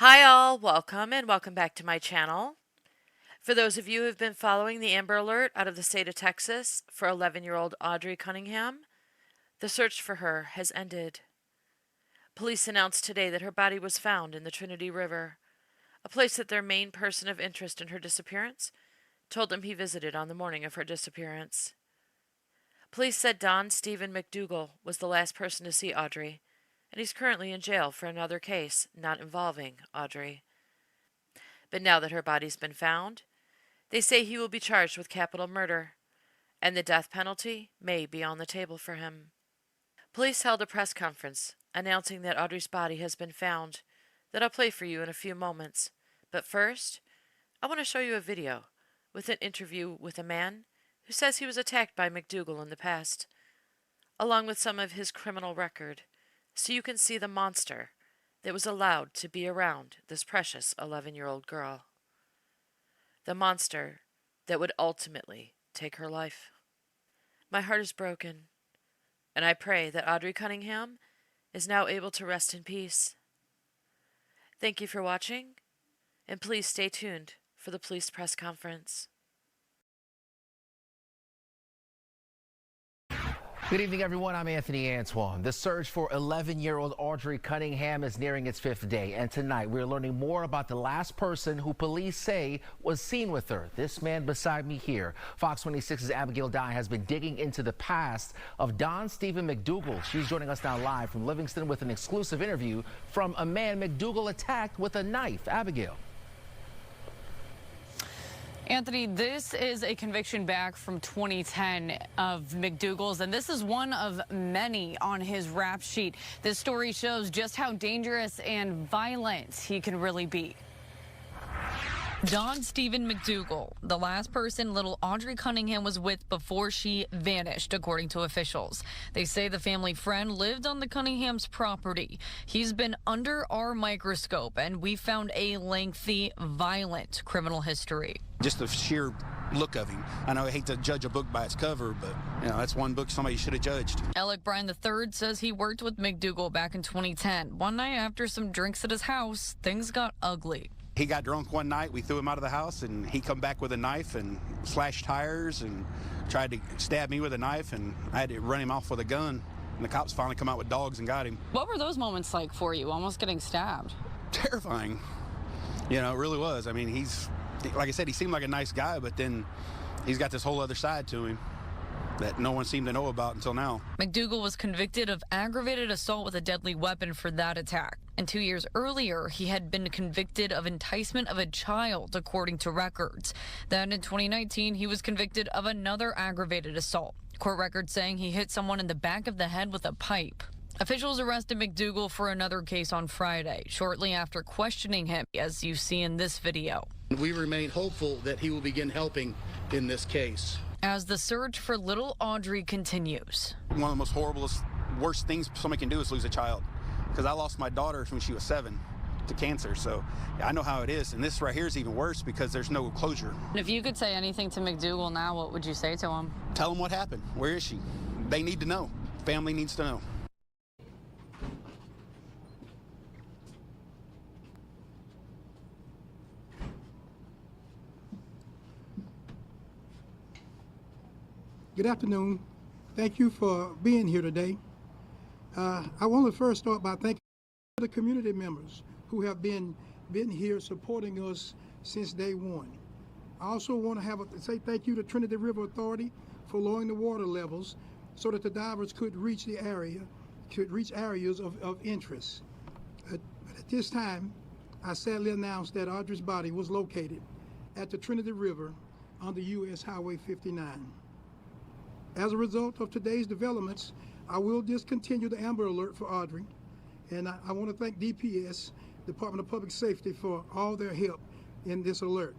Hi all, welcome and welcome back to my channel. For those of you who have been following the Amber Alert out of the state of Texas for 11-year-old Audrey Cunningham, the search for her has ended. Police announced today that her body was found in the Trinity River, a place that their main person of interest in her disappearance told them he visited on the morning of her disappearance. Police said Don Stephen McDougal was the last person to see Audrey, and he's currently in jail for another case not involving Audrey. But now that her body's been found, they say he will be charged with capital murder, and the death penalty may be on the table for him. Police held a press conference announcing that Audrey's body has been found that I'll play for you in a few moments. But first, I want to show you a video with an interview with a man who says he was attacked by McDougal in the past, along with some of his criminal record, so you can see the monster that was allowed to be around this precious 11-year-old girl. The monster that would ultimately take her life. My heart is broken, and I pray that Audrey Cunningham is now able to rest in peace. Thank you for watching, and please stay tuned for the police press conference. Good evening, everyone. I'm Anthony Antoine. The search for 11-year-old Audrey Cunningham is nearing its 5th day, and tonight we're learning more about the last person who police say was seen with her. This man beside me here. Fox 26's Abigail Dye has been digging into the past of Don Stephen McDougal. She's joining us now live from Livingston with an exclusive interview from a man McDougal attacked with a knife. Abigail. Anthony, this is a conviction back from 2010 of McDougal's, and this is one of many on his rap sheet. This story shows just how dangerous and violent he can really be. Don Stephen McDougal, the last person little Audrey Cunningham was with before she vanished, according to officials. They say the family friend lived on the Cunningham's property. He's been under our microscope, and we found a lengthy, violent criminal history. Just the sheer look of him. I know I hate to judge a book by its cover, but that's one book somebody should have judged. Alec Bryan III says he worked with McDougal back in 2010. One night after some drinks at his house, things got ugly. He got drunk one night, we threw him out of the house, and he come back with a knife and slashed tires and tried to stab me with a knife, and I had to run him off with a gun, and the cops finally come out with dogs and got him. What were those moments like for you, almost getting stabbed? Terrifying. It really was. I mean, like I said, he seemed like a nice guy, but then he's got this whole other side to him that no one seemed to know about until now. McDougal was convicted of aggravated assault with a deadly weapon for that attack. And 2 years earlier, he had been convicted of enticement of a child, according to records. Then in 2019, he was convicted of another aggravated assault. Court records saying he hit someone in the back of the head with a pipe. Officials arrested McDougal for another case on Friday, shortly after questioning him, as you see in this video. We remain hopeful that he will begin helping in this case. As the search for little Audrey continues. One of the most horriblest, worst things somebody can do is lose a child. Because I lost my daughter when she was 7 to cancer, so I know how it is. And this right here is even worse because there's no closure. If you could say anything to McDougal now, what would you say to him? Tell him what happened. Where is she? They need to know. Family needs to know. Good afternoon. Thank you for being here today. I want to first start by thanking the community members who have been here supporting us since day one. I also want to say thank you to Trinity River Authority for lowering the water levels so that the divers could reach the area, areas of interest. At this time, I sadly announce that Audrey's body was located at the Trinity River on the U.S. Highway 59. As a result of today's developments, I will discontinue the Amber Alert for Audrey, and I want to thank DPS, Department of Public Safety, for all their help in this alert.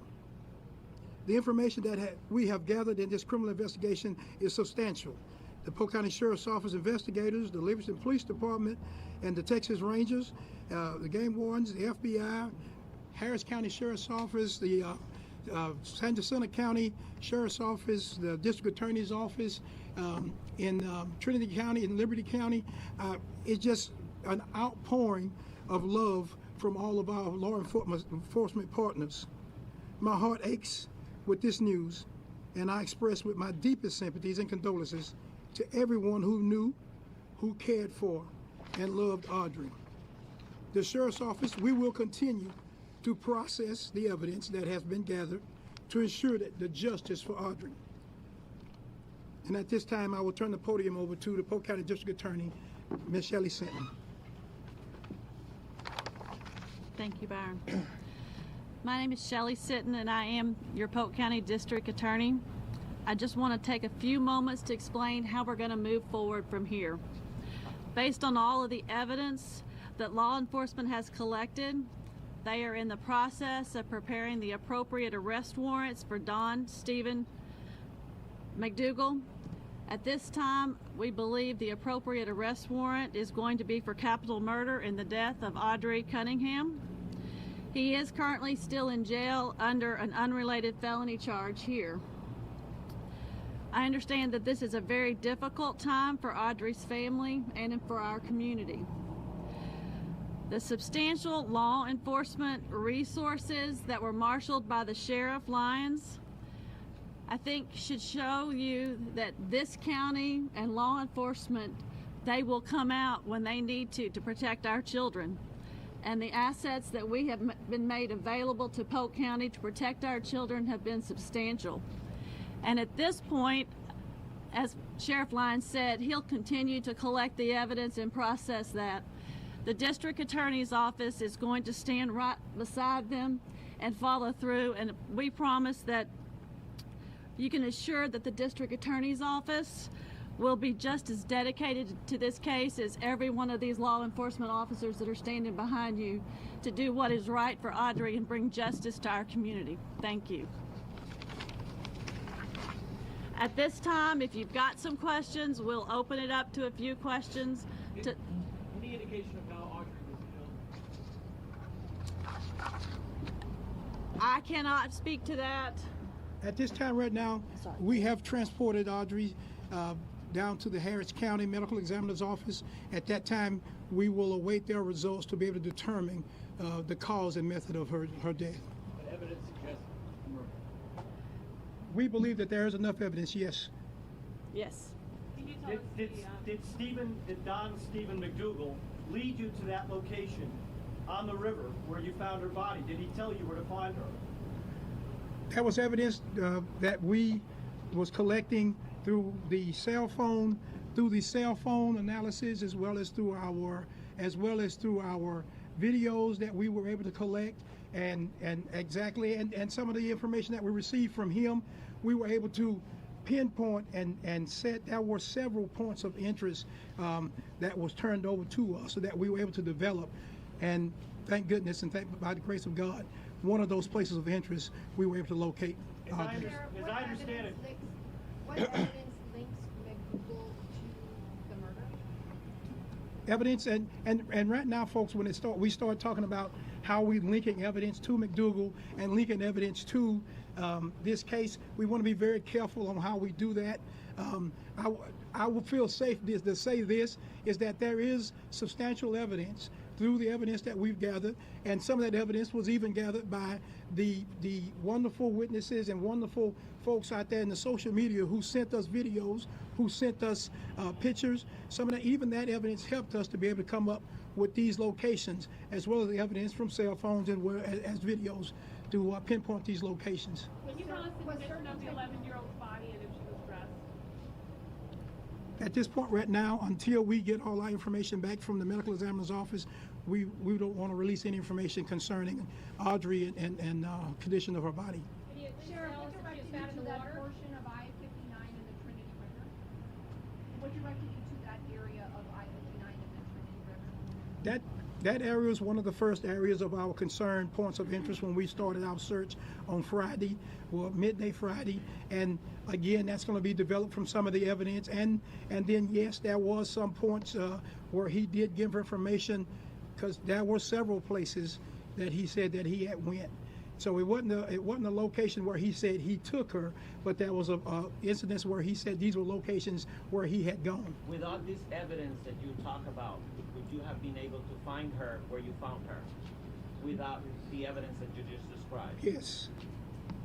The information that we have gathered in this criminal investigation is substantial. The Polk County Sheriff's Office investigators, the Livingston Police Department, and the Texas Rangers, the game wardens, the FBI, Harris County Sheriff's Office, the San Jacinto County Sheriff's Office, the District Attorney's Office, in Trinity County and Liberty County. It's just an outpouring of love from all of our law enforcement partners. My heart aches with this news, and I express with my deepest sympathies and condolences to everyone who knew, who cared for, and loved Audrey. The Sheriff's Office, we will continue to process the evidence that has been gathered to ensure that the justice for Audrey. And at this time, I will turn the podium over to the Polk County District Attorney, Ms. Shelley Sinton. Thank you, Byron. My name is Shelley Sitton, and I am your Polk County District Attorney. I just want to take a few moments to explain how we're going to move forward from here. Based on all of the evidence that law enforcement has collected, they are in the process of preparing the appropriate arrest warrants for Don Stephen McDougal. At this time, we believe the appropriate arrest warrant is going to be for capital murder in the death of AUDRII Cunningham. He is currently still in jail under an unrelated felony charge here. I understand that this is a very difficult time for Audrey's family and for our community. The substantial law enforcement resources that were marshaled by the Sheriff Lyons, I think, should show you that this county and law enforcement, they will come out when they need to protect our children. And the assets that we have been made available to Polk County to protect our children have been substantial. And at this point, as Sheriff Lyons said, he'll continue to collect the evidence and process that. The District Attorney's Office is going to stand right beside them and follow through, and we promise that you can assure that the District Attorney's Office will be just as dedicated to this case as every one of these law enforcement officers that are standing behind you to do what is right for Audrey and bring justice to our community. Thank you. At this time, if you've got some questions, we'll open it up to a few questions. Any indication of how Audrey was killed? I cannot speak to that. At this time right now, we have transported Audrey down to the Harris County Medical Examiner's Office. At that time, we will await their results to be able to determine the cause and method of her death. But evidence suggests murder. We believe that there is enough evidence, yes. Yes. Did Don Stephen McDougal lead you to that location on the river where you found her body? Did he tell you where to find her? That was evidence that we was collecting through the cell phone analysis, as well as through our videos that we were able to collect, and some of the information that we received from him, we were able to pinpoint and set. There were several points of interest that was turned over to us, so that we were able to develop, and thank goodness and by the grace of God, one of those places of interest we were able to locate. As I understand it. What evidence links McDougal to the murder? Evidence and right now, folks, when we start talking about how we linking evidence to McDougal and linking evidence to this case, we want to be very careful on how we do that. I will feel safe to say this is that there is substantial evidence through the evidence that we've gathered, and some of that evidence was even gathered by the wonderful witnesses and wonderful folks out there in the social media who sent us videos, who sent us pictures. Some of that, even that evidence helped us to be able to come up with these locations, as well as the evidence from cell phones and as videos to pinpoint these locations. Can you tell us the condition of the 11-year-old's body and if she was dressed? At this point right now, until we get all our information back from the medical examiner's office, we don't want to release any information concerning Audrey and condition of her body. Can you Sheriff, tell us what if she directed was you found in to the that water? portion of I-59 and the Trinity River? What directed you to that area of I-59 and the Trinity River? That area is one of the first areas of our concern points of interest when we started our search on Friday, well, midday Friday, and again, that's going to be developed from some of the evidence, and then yes, there was some points where he did give information, because there were several places that he said that he had went. So it wasn't a location where he said he took her, but there was a incidents where he said these were locations where he had gone. Without this evidence that you talk about, would you have been able to find her where you found her? without the evidence that you just described, Yes.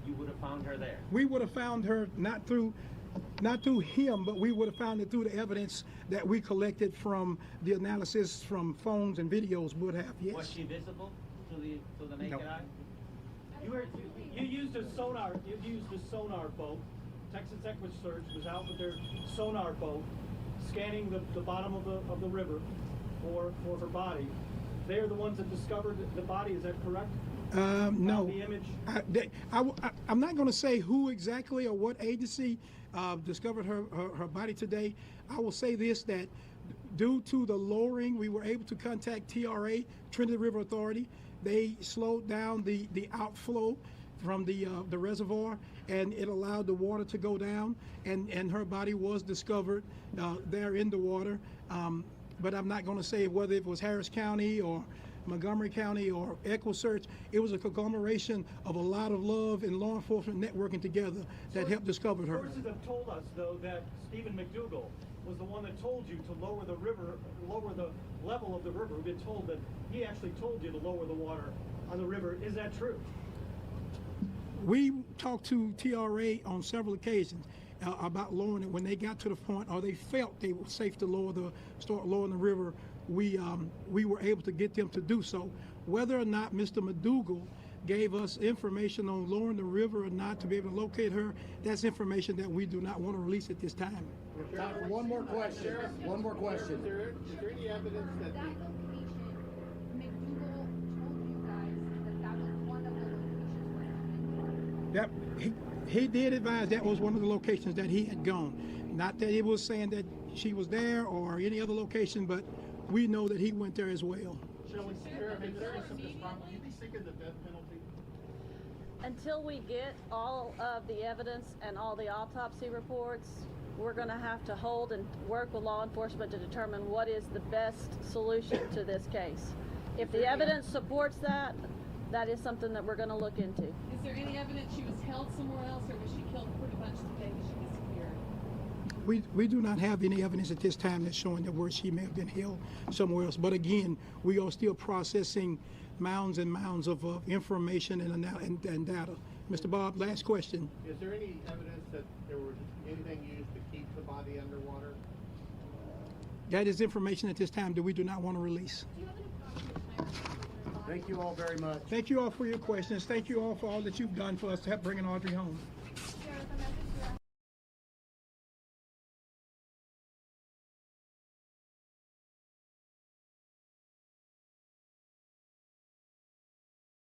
you would have found her there. We would have found her not through him, but we would have found it through the evidence that we collected from the analysis from phones and videos would have, yes. Was she visible to the naked No. eye? You used a sonar. You used a sonar boat. Texas EquiSearch was out with their sonar boat, scanning the bottom of the river for her body. They're the ones that discovered the body. Is that correct? No. The image. I'm not going to say who exactly or what agency discovered her body today. I will say this, that due to the lowering, we were able to contact TRA, Trinity River Authority. They slowed down the outflow from the reservoir, and it allowed the water to go down, and her body was discovered there in the water. But I'm not going to say whether it was Harris County or Montgomery County or EquiSearch. It was a conglomeration of a lot of love and law enforcement networking together that helped discover her. Sources have told us, though, that Stephen McDougal was the one that told you to lower the level of the river. We've been told that he actually told you to lower the water on the river. Is that true? We talked to TRA on several occasions about lowering it. When they got to the point, or they felt they were safe to start lowering the river, we were able to get them to do so. Whether or not Mr. McDougal gave us information on lowering the river or not to be able to locate her, that's information that we do not want to release at this time. Time for one more question. One more question. Is there any evidence that location, McDougal told you guys that was one of the locations where he went? He did advise that was one of the locations that he had gone. Not that he was saying that she was there or any other location, but we know that he went there as well. Shelley, Sheriff, is there some will you be seeking the death penalty? Until we get all of the evidence and all the autopsy reports, we're going to have to hold and work with law enforcement to determine what is the best solution to this case. If the evidence supports that, that is something that we're going to look into. Is there any evidence she was held somewhere else, or was she killed pretty much the day that she disappeared? We do not have any evidence at this time that's showing that where she may have been held somewhere else. But again, we are still processing mounds and mounds of information and data. Mr. Bob, last question. Is there any evidence that there was anything used to keep the body underwater? That is information at this time that we do not want to release. Do you have any approximate time? Thank you all very much. Thank you all for your questions. Thank you all for all that you've done for us to help bringing Audrey home.